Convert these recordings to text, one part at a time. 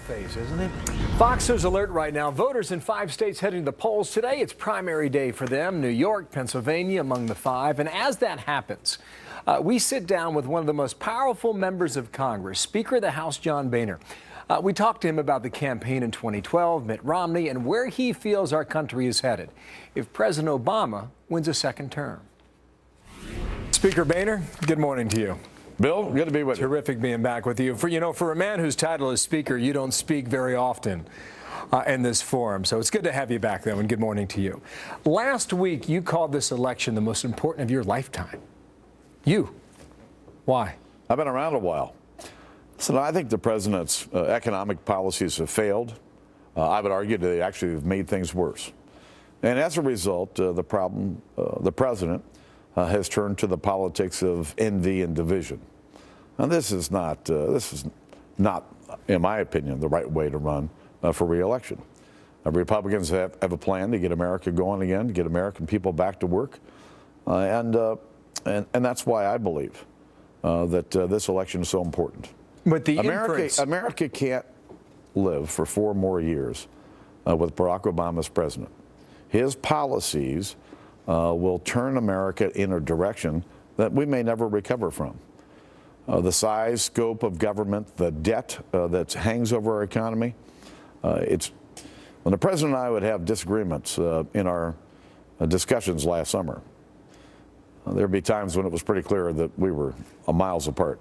face, isn't it? Fox News alert right now. Voters in 5 states heading to the polls today. It's primary day for them. New York, Pennsylvania among the 5. And as that happens, we sit down with one of the most powerful members of Congress, Speaker of the House John Boehner. We talked to him about the campaign in 2012, Mitt Romney, and where he feels our country is headed if President Obama wins a second term. Speaker Boehner, good morning to you. Bill, good to be with you. Terrific being back with you. For a man whose title is Speaker, you don't speak very often in this forum. So it's good to have you back, though, and good morning to you. Last week, you called this election the most important of your lifetime. You. Why? I've been around a while. So I think the president's economic policies have failed. I would argue they actually have made things worse. And as a result, the president has turned to the politics of envy and division. Now, this is not, in my opinion, the right way to run for re-election. Republicans have a plan to get America going again, to get American people back to work, and that's why I believe that this election is so important. But the America can't live for 4 more years with Barack Obama as president. His policies will turn America in a direction that we may never recover from. The size, scope of government, the debt that hangs over our economy. When the president and I would have disagreements in our discussions last summer, there'd be times when it was pretty clear that we were miles apart.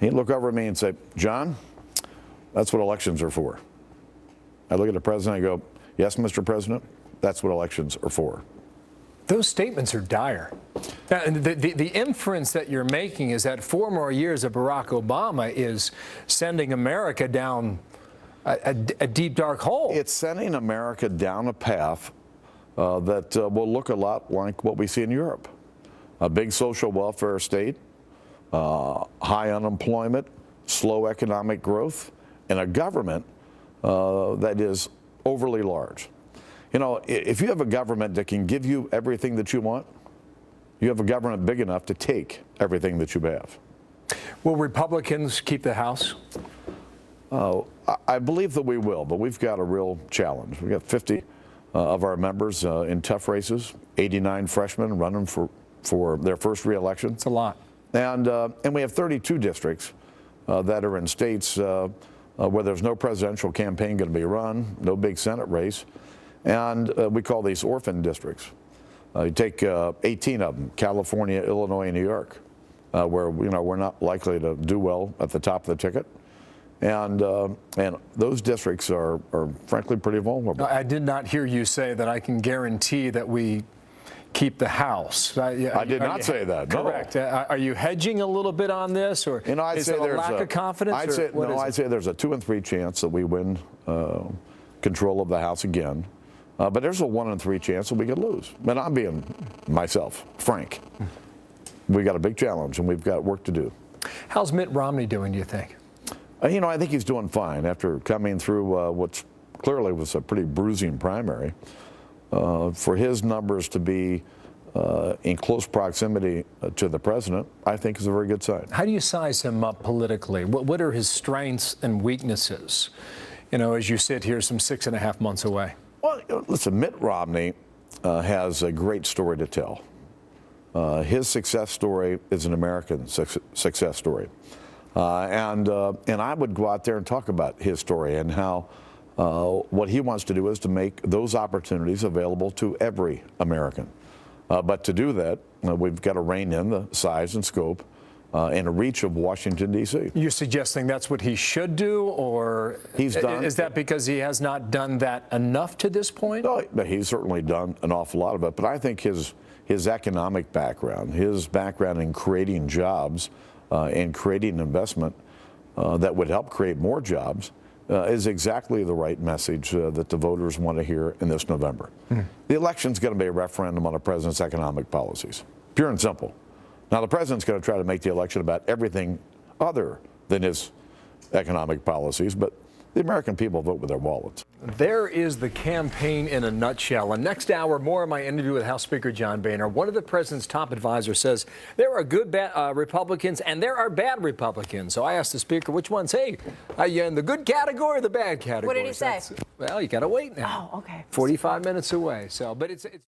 He'd look over at me and say, "John, that's what elections are for." I look at the president and go, "Yes, Mr. President, that's what elections are for." Those statements are dire. The inference that you're making is that 4 more years of Barack Obama is sending America down a deep, dark hole. It's sending America down a path that will look a lot like what we see in Europe. A big social welfare state, high unemployment, slow economic growth, and a government that is overly large. You know, if you have a government that can give you everything that you want, you have a government big enough to take everything that you have. Will Republicans keep the House? I believe that we will, but we've got a real challenge. We've got 50 of our members in tough races, 89 freshmen running for their first re-election. It's a lot. And we have 32 districts that are in states where there's no presidential campaign going to be run, no big Senate race. And we call these orphan districts. You take 18 of them, California, Illinois, and New York, where we're not likely to do well at the top of the ticket. And those districts are frankly pretty vulnerable. I did not hear you say that I can guarantee that we keep the House. I did not say that. Correct. No. Are you hedging a little bit on this, or is it a lack of confidence? I'd say there's a 2 in 3 chance that we win control of the House again. But there's a 1 in 3 chance that we could lose. And I'm being myself, frank. We got a big challenge, and we've got work to do. How's Mitt Romney doing, do you think? I think he's doing fine after coming through what clearly was a pretty bruising primary. For his numbers to be in close proximity to the president, I think is a very good sign. How do you size him up politically? What are his strengths and weaknesses, as you sit here some 6.5 months away? Well, listen, Mitt Romney has a great story to tell. His success story is an American success story. And I would go out there and talk about his story and how what he wants to do is to make those opportunities available to every American. But to do that, we've got to rein in the size and scope and reach of Washington, D.C. You're suggesting that's what he should do, or is that because he has not done that enough to this point? No, he's certainly done an awful lot of it, but I think his economic background, his background in creating jobs and creating investment that would help create more jobs is exactly the right message that the voters want to hear in this November. The election's going to be a referendum on the president's economic policies, pure and simple. Now, the president's going to try to make the election about everything other than his economic policies, but The American people vote with their wallets. There is the campaign in a nutshell. And next hour, more of my interview with House Speaker John Boehner. One of the president's top advisors says there are good Republicans and there are bad Republicans. So I asked the speaker, which ones? Hey, are you in the good category or the bad category? What did he say? Well, you got to wait now. Oh, okay. 45 minutes away. So, but it's